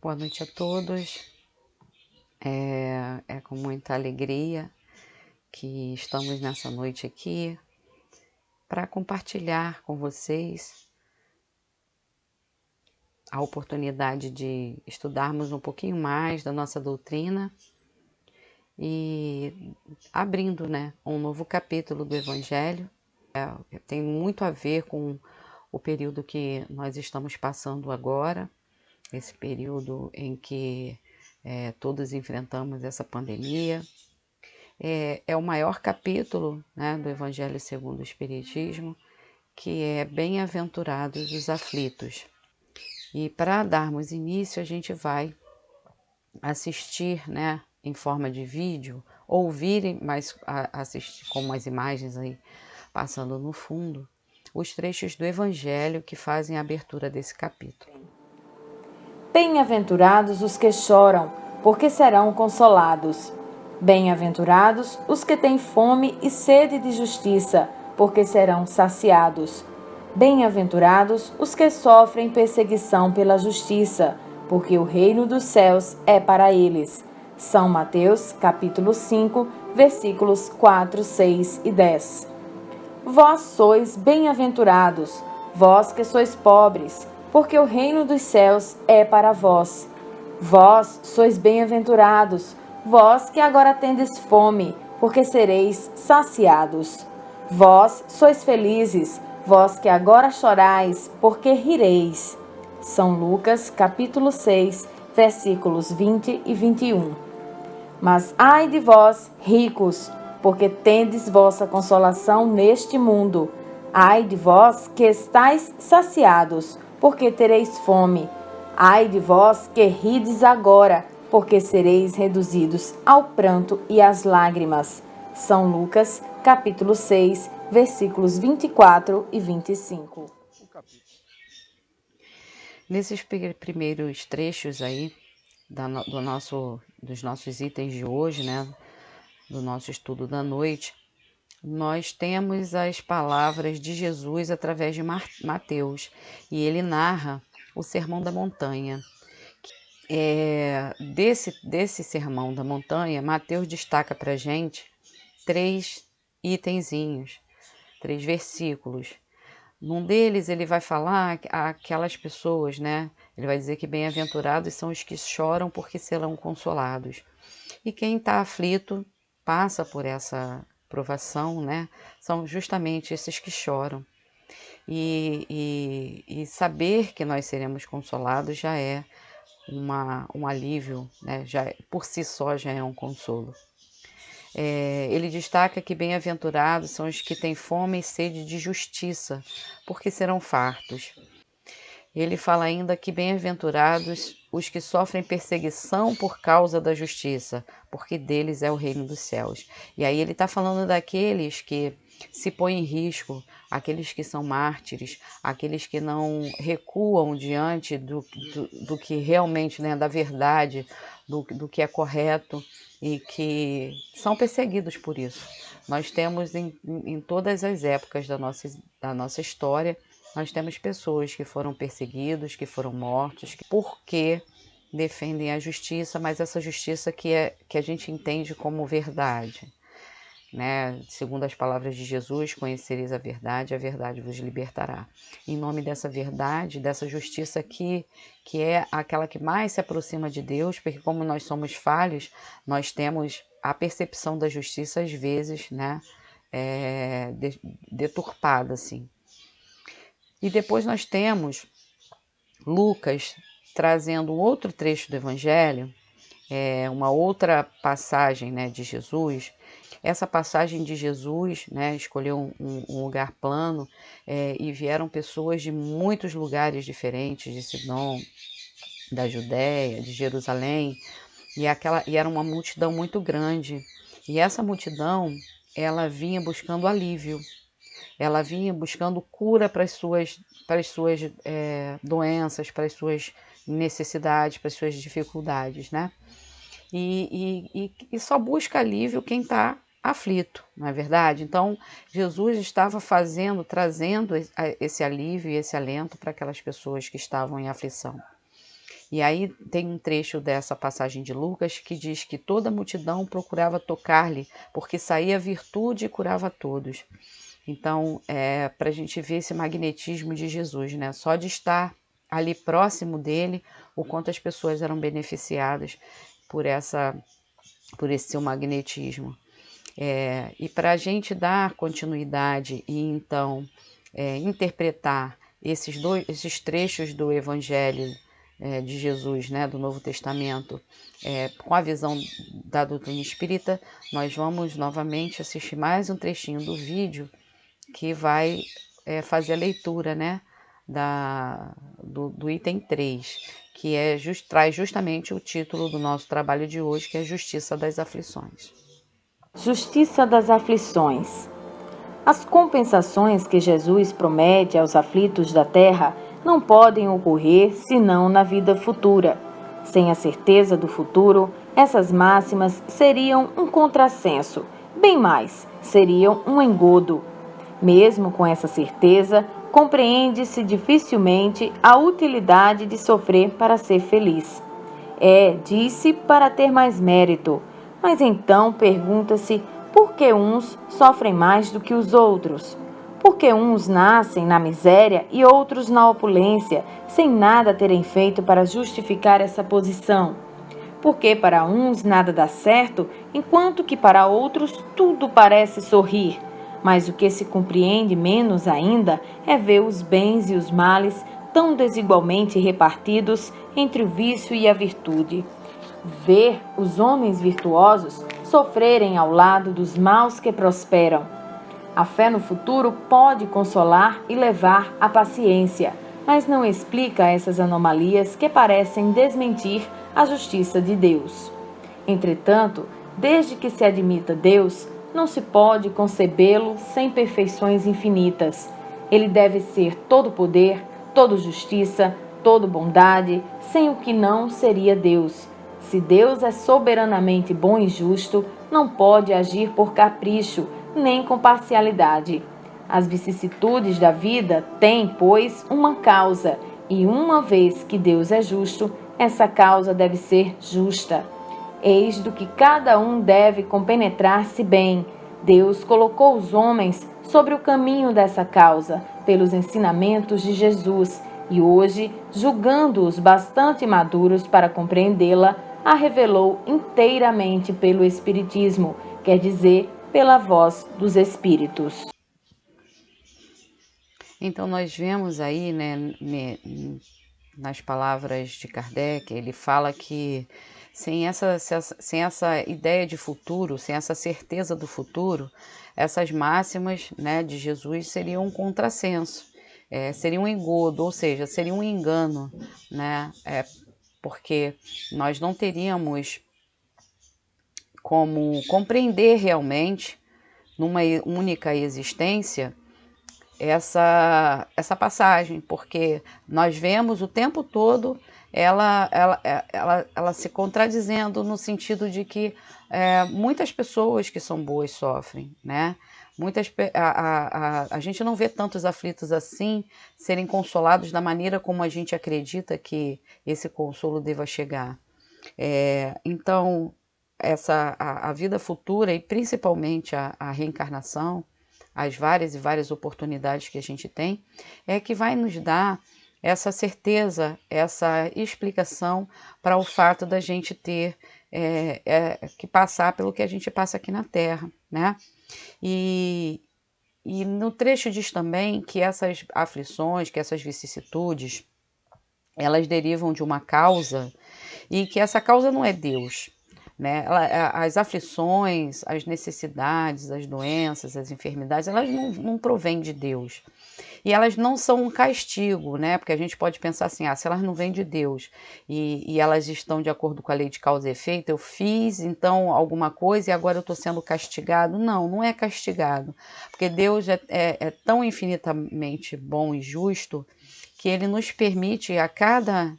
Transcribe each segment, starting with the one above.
Boa noite a todos. É com muita alegria que estamos nessa noite aqui para compartilhar com vocês a oportunidade de estudarmos um pouquinho mais da nossa doutrina e abrindo, um novo capítulo do Evangelho. Tem muito a ver com o período que nós estamos passando agora, esse período em que todos enfrentamos essa pandemia. É o maior capítulo, do Evangelho segundo o Espiritismo, que é Bem-aventurados os aflitos. E para darmos início, a gente vai assistir, em forma de vídeo, ouvir, mas assistir com as imagens aí passando no fundo, os trechos do Evangelho que fazem a abertura desse capítulo. Bem-aventurados os que choram, porque serão consolados. Bem-aventurados os que têm fome e sede de justiça, porque serão saciados. Bem-aventurados os que sofrem perseguição pela justiça, porque o reino dos céus é para eles. São Mateus, capítulo 5, versículos 4, 6 e 10. Vós sois bem-aventurados, vós que sois pobres, porque o reino dos céus é para vós. Vós sois bem-aventurados, vós que agora tendes fome, porque sereis saciados. Vós sois felizes, vós que agora chorais, porque rireis. São Lucas, capítulo 6, versículos 20 e 21. Mas ai de vós, ricos, porque tendes vossa consolação neste mundo. Ai de vós que estáis saciados, porque tereis fome. Ai de vós que rides agora, porque sereis reduzidos ao pranto e às lágrimas. São Lucas, capítulo 6, versículos 24 e 25. Nesses primeiros trechos aí dos nossos itens de hoje, do nosso estudo da noite, nós temos as palavras de Jesus através de Mateus, e ele narra o Sermão da Montanha. Desse Sermão da Montanha, Mateus destaca para a gente 3 itenzinhos, 3 versículos. Num deles ele vai falar aquelas pessoas, Ele vai dizer que bem-aventurados são os que choram porque serão consolados. E quem está aflito passa por essa provação, São justamente esses que choram. E saber que nós seremos consolados já é um alívio, por si só já é um consolo. Ele destaca que bem-aventurados são os que têm fome e sede de justiça, porque serão fartos. Ele fala ainda que bem-aventurados os que sofrem perseguição por causa da justiça, porque deles é o reino dos céus. E aí ele está falando daqueles que se põem em risco, aqueles que são mártires, aqueles que não recuam diante do que realmente, da verdade, do que é correto, e que são perseguidos por isso. Nós temos em todas as épocas da nossa história, nós temos pessoas que foram perseguidos, que foram mortos, porque defendem a justiça, mas essa justiça que a gente entende como verdade. Segundo as palavras de Jesus, conhecereis a verdade vos libertará. Em nome dessa verdade, dessa justiça que é aquela que mais se aproxima de Deus, porque como nós somos falhos, nós temos a percepção da justiça às vezes, deturpada, assim. E depois nós temos Lucas trazendo um outro trecho do Evangelho, uma outra passagem, de Jesus. Essa passagem de Jesus, escolheu um lugar plano, e vieram pessoas de muitos lugares diferentes, de Sidom, da Judéia, de Jerusalém, e era uma multidão muito grande. E essa multidão, ela vinha buscando alívio, ela vinha buscando cura para as suas doenças, para as suas necessidades, para as suas dificuldades, E só busca alívio quem está aflito, não é verdade? Então, Jesus estava trazendo esse alívio e esse alento para aquelas pessoas que estavam em aflição. E aí tem um trecho dessa passagem de Lucas que diz que toda a multidão procurava tocar-lhe, porque saía virtude e curava todos. Então, para a gente ver esse magnetismo de Jesus, né? Só de estar ali próximo dele, o quanto as pessoas eram beneficiadas por esse seu magnetismo. E para a gente dar continuidade e então interpretar esses trechos do Evangelho de Jesus, né, do Novo Testamento, com a visão da doutrina espírita, nós vamos novamente assistir mais um trechinho do vídeo que vai fazer a leitura, né, do item 3, que traz justamente o título do nosso trabalho de hoje, que é Justiça das Aflições. Justiça das aflições. As compensações que Jesus promete aos aflitos da terra não podem ocorrer senão na vida futura. Sem a certeza do futuro, essas máximas seriam um contrassenso, bem mais, seriam um engodo. Mesmo com essa certeza, compreende-se dificilmente a utilidade de sofrer para ser feliz. Disse, para ter mais mérito. Mas então pergunta-se por que uns sofrem mais do que os outros? Por que uns nascem na miséria e outros na opulência, sem nada terem feito para justificar essa posição? Porque para uns nada dá certo, enquanto que para outros tudo parece sorrir. Mas o que se compreende menos ainda é ver os bens e os males tão desigualmente repartidos entre o vício e a virtude. Ver os homens virtuosos sofrerem ao lado dos maus que prosperam. A fé no futuro pode consolar e levar à paciência, mas não explica essas anomalias que parecem desmentir a justiça de Deus. Entretanto, desde que se admita Deus, não se pode concebê-lo sem perfeições infinitas. Ele deve ser todo poder, todo justiça, todo bondade, sem o que não seria Deus. Se Deus é soberanamente bom e justo, não pode agir por capricho, nem com parcialidade. As vicissitudes da vida têm, pois, uma causa, e uma vez que Deus é justo, essa causa deve ser justa. Eis do que cada um deve compenetrar-se bem. Deus colocou os homens sobre o caminho dessa causa, pelos ensinamentos de Jesus, e hoje, julgando-os bastante maduros para compreendê-la, a revelou inteiramente pelo Espiritismo, quer dizer, pela voz dos Espíritos. Então nós vemos aí, né, nas palavras de Kardec, ele fala que sem essa ideia de futuro, sem essa certeza do futuro, essas máximas, né, de Jesus seriam um contrassenso, seria um engodo, ou seja, seria um engano, né, porque nós não teríamos como compreender realmente, numa única existência, essa passagem, porque nós vemos o tempo todo ela se contradizendo no sentido de que muitas pessoas que são boas sofrem, né? A gente não vê tantos aflitos assim serem consolados da maneira como a gente acredita que esse consolo deva chegar. Então, a vida futura e principalmente a reencarnação, as várias e várias oportunidades que a gente tem, que vai nos dar essa certeza, essa explicação para o fato da gente ter que passar pelo que a gente passa aqui na Terra, né? E no trecho diz também que essas aflições, que essas vicissitudes, elas derivam de uma causa e que essa causa não é Deus, né? As aflições, as necessidades, as doenças, as enfermidades, elas não provêm de Deus. E elas não são um castigo, né? Porque a gente pode pensar assim, se elas não vêm de Deus e elas estão de acordo com a lei de causa e efeito, eu fiz então alguma coisa e agora eu estou sendo castigado. Não, não é castigado. Porque Deus é tão infinitamente bom e justo que Ele nos permite a cada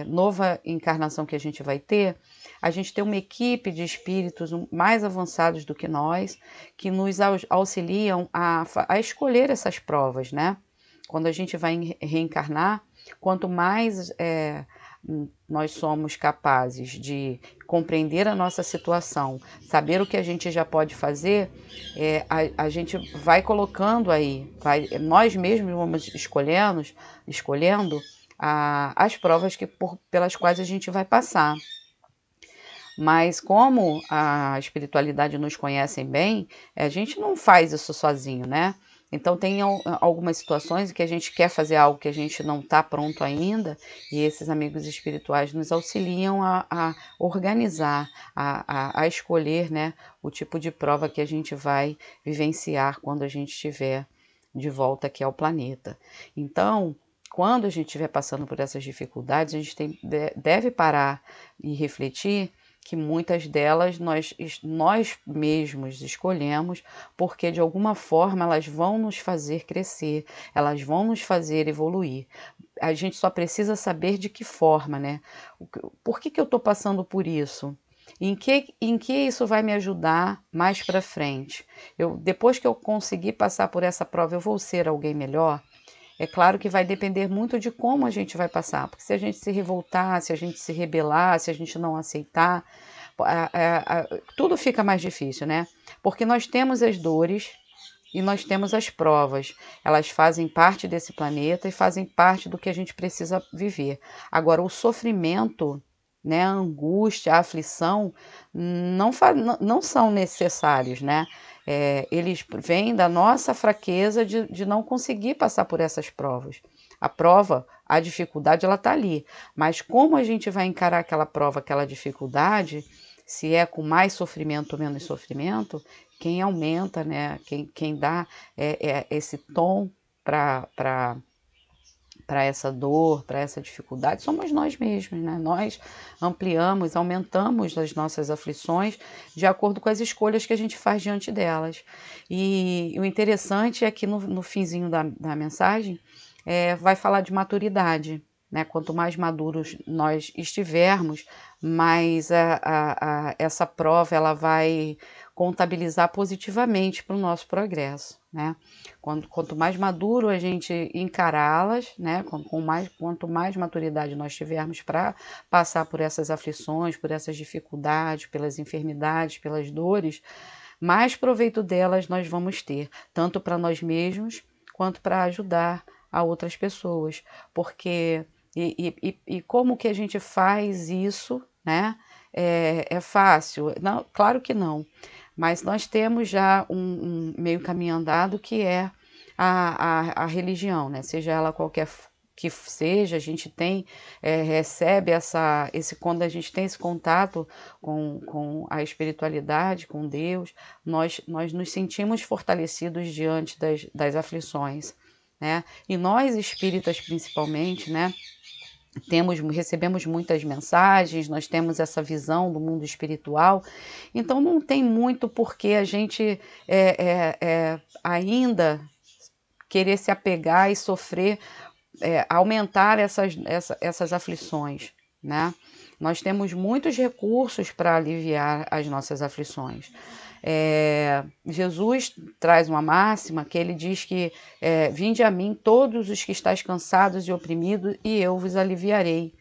nova encarnação que a gente vai ter, a gente tem uma equipe de espíritos mais avançados do que nós, que nos auxiliam a escolher essas provas, né? Quando a gente vai reencarnar, quanto mais nós somos capazes de compreender a nossa situação, saber o que a gente já pode fazer, a gente vai colocando aí, nós mesmos vamos escolhendo as provas pelas quais a gente vai passar. Mas como a espiritualidade nos conhece bem, a gente não faz isso sozinho, né? Então tem algumas situações em que a gente quer fazer algo que a gente não está pronto ainda, e esses amigos espirituais nos auxiliam a organizar, a escolher, né, o tipo de prova que a gente vai vivenciar quando a gente estiver de volta aqui ao planeta. Então, quando a gente estiver passando por essas dificuldades, a gente deve parar e refletir que muitas delas nós mesmos escolhemos, porque de alguma forma elas vão nos fazer crescer, elas vão nos fazer evoluir. A gente só precisa saber de que forma, né? Por que eu estou passando por isso? Em que isso vai me ajudar mais para frente? Depois que eu conseguir passar por essa prova, eu vou ser alguém melhor? É claro que vai depender muito de como a gente vai passar, porque se a gente se revoltar, se a gente se rebelar, se a gente não aceitar, tudo fica mais difícil, né? Porque nós temos as dores e nós temos as provas. Elas fazem parte desse planeta e fazem parte do que a gente precisa viver. Agora, o sofrimento, né, a angústia, a aflição, não são necessários, né? Eles vêm da nossa fraqueza de não conseguir passar por essas provas. A prova, a dificuldade, ela está ali. Mas como a gente vai encarar aquela prova, aquela dificuldade, se é com mais sofrimento ou menos sofrimento, quem aumenta, né? Quem dá esse tom para essa dor, para essa dificuldade, somos nós mesmos, né? Nós ampliamos, aumentamos as nossas aflições de acordo com as escolhas que a gente faz diante delas. E o interessante é que no finzinho da mensagem vai falar de maturidade, né? Quanto mais maduros nós estivermos, mais essa prova ela vai contabilizar positivamente para o nosso progresso, né? Quanto mais maduro a gente encará-las, né? Quanto mais maturidade nós tivermos para passar por essas aflições, por essas dificuldades, pelas enfermidades, pelas dores, mais proveito delas nós vamos ter, tanto para nós mesmos quanto para ajudar a outras pessoas. Porque e como que a gente faz isso, né? É fácil? Não, claro que não. Mas nós temos já um meio caminho andado que é a religião, né? Seja ela qualquer que seja, a gente recebe quando a gente tem esse contato com a espiritualidade, com Deus, nós nos sentimos fortalecidos diante das aflições, né? E nós espíritas principalmente, né? Recebemos muitas mensagens, nós temos essa visão do mundo espiritual, então não tem muito por que a gente ainda querer se apegar e sofrer, aumentar essas aflições, né? Nós temos muitos recursos para aliviar as nossas aflições. Jesus traz uma máxima que ele diz que vinde a mim todos os que estáis cansados e oprimidos e eu vos aliviarei.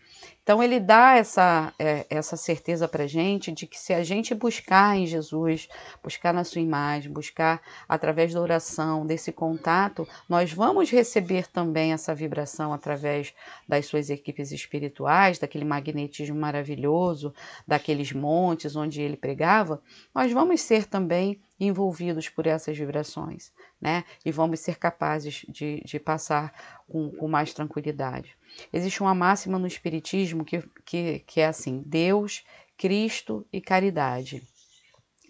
Então ele dá essa certeza para a gente de que se a gente buscar em Jesus, buscar na sua imagem, buscar através da oração, desse contato, nós vamos receber também essa vibração através das suas equipes espirituais, daquele magnetismo maravilhoso, daqueles montes onde ele pregava, nós vamos ser também envolvidos por essas vibrações, né? E vamos ser capazes de passar com mais tranquilidade. Existe uma máxima no Espiritismo que é assim: Deus, Cristo e caridade.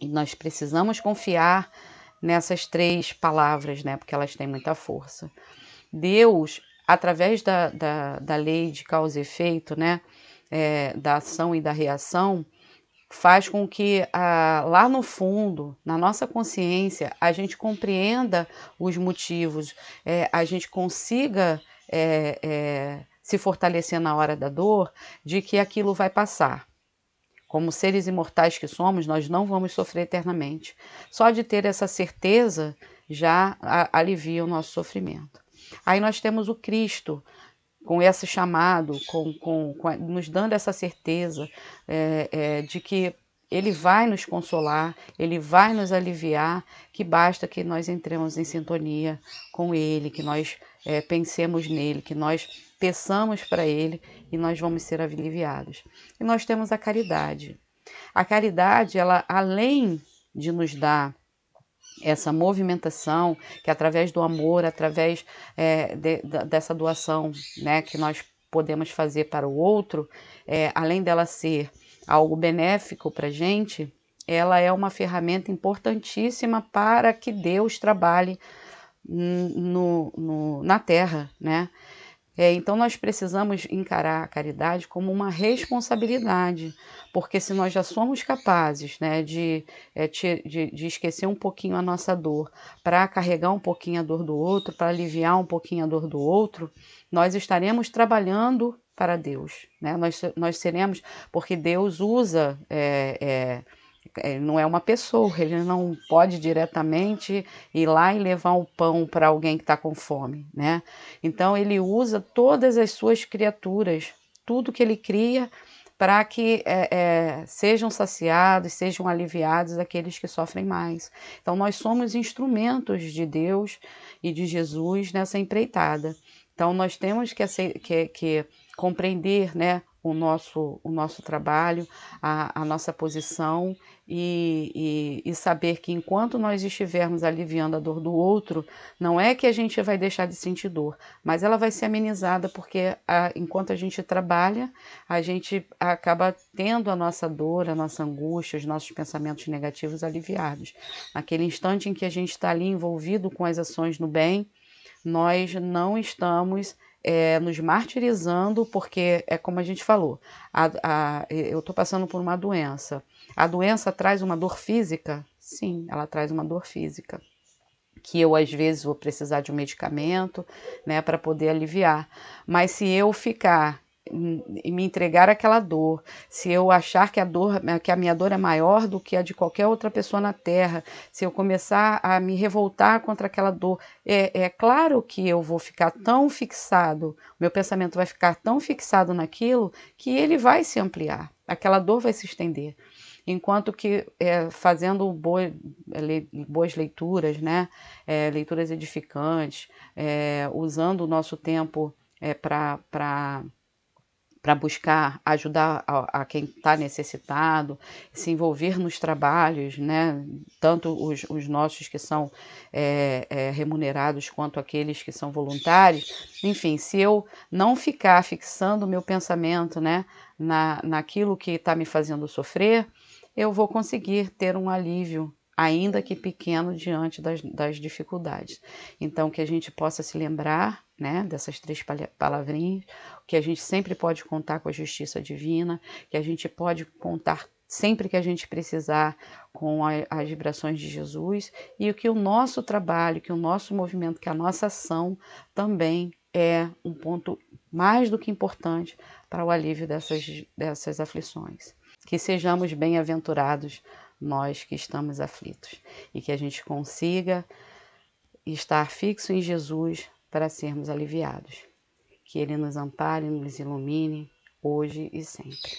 E nós precisamos confiar nessas três palavras, né? Porque elas têm muita força. Deus, através da lei de causa e efeito, né? Da ação e da reação, faz com que lá no fundo, na nossa consciência, a gente compreenda os motivos, a gente consiga se fortalecer na hora da dor, de que aquilo vai passar. Como seres imortais que somos, nós não vamos sofrer eternamente. Só de ter essa certeza já alivia o nosso sofrimento. Aí nós temos o Cristo, com esse chamado, nos dando essa certeza de que Ele vai nos consolar, Ele vai nos aliviar, que basta que nós entremos em sintonia com Ele, que nós pensemos nele, que nós peçamos para Ele e nós vamos ser aliviados. E nós temos a caridade. A caridade, ela, além de nos dar essa movimentação, que através do amor, através dessa doação, né, que nós podemos fazer para o outro, além dela ser algo benéfico para a gente, ela é uma ferramenta importantíssima para que Deus trabalhe na Terra, né? Então nós precisamos encarar a caridade como uma responsabilidade, porque se nós já somos capazes, né, de esquecer um pouquinho a nossa dor, para carregar um pouquinho a dor do outro, para aliviar um pouquinho a dor do outro, nós estaremos trabalhando para Deus, né? Nós seremos, porque Deus usa... Ele não é uma pessoa, ele não pode diretamente ir lá e levar o pão para alguém que está com fome, né? Então ele usa todas as suas criaturas, tudo que ele cria, para que sejam saciados, sejam aliviados aqueles que sofrem mais. Então nós somos instrumentos de Deus e de Jesus nessa empreitada. Então nós temos que compreender, né, o nosso trabalho, a nossa posição e saber que enquanto nós estivermos aliviando a dor do outro, não é que a gente vai deixar de sentir dor, mas ela vai ser amenizada porque enquanto a gente trabalha, a gente acaba tendo a nossa dor, a nossa angústia, os nossos pensamentos negativos aliviados. Naquele instante em que a gente está ali envolvido com as ações no bem, nós não estamos nos martirizando, porque é como a gente falou, eu estou passando por uma doença. A doença traz uma dor física? Sim, ela traz uma dor física, que eu às vezes vou precisar de um medicamento, né, para poder aliviar. Mas se eu ficar e me entregar aquela dor, se eu achar que a minha dor é maior do que a de qualquer outra pessoa na Terra, se eu começar a me revoltar contra aquela dor, é claro que eu vou ficar tão fixado, meu pensamento vai ficar tão fixado naquilo que ele vai se ampliar, aquela dor vai se estender. Enquanto que fazendo boas leituras, né, leituras edificantes, usando o nosso tempo para buscar ajudar a quem está necessitado, se envolver nos trabalhos, né? Tanto os nossos que são remunerados quanto aqueles que são voluntários. Enfim, se eu não ficar fixando o meu pensamento, né, naquilo que está me fazendo sofrer, eu vou conseguir ter um alívio, ainda que pequeno, diante das dificuldades. Então, que a gente possa se lembrar, né, dessas 3 palavrinhas, que a gente sempre pode contar com a justiça divina, que a gente pode contar sempre que a gente precisar com as vibrações de Jesus, e que o nosso trabalho, que o nosso movimento, que a nossa ação também é um ponto mais do que importante para o alívio dessas aflições. Que sejamos bem-aventurados nós que estamos aflitos e que a gente consiga estar fixo em Jesus para sermos aliviados. Que Ele nos ampare, nos ilumine, hoje e sempre.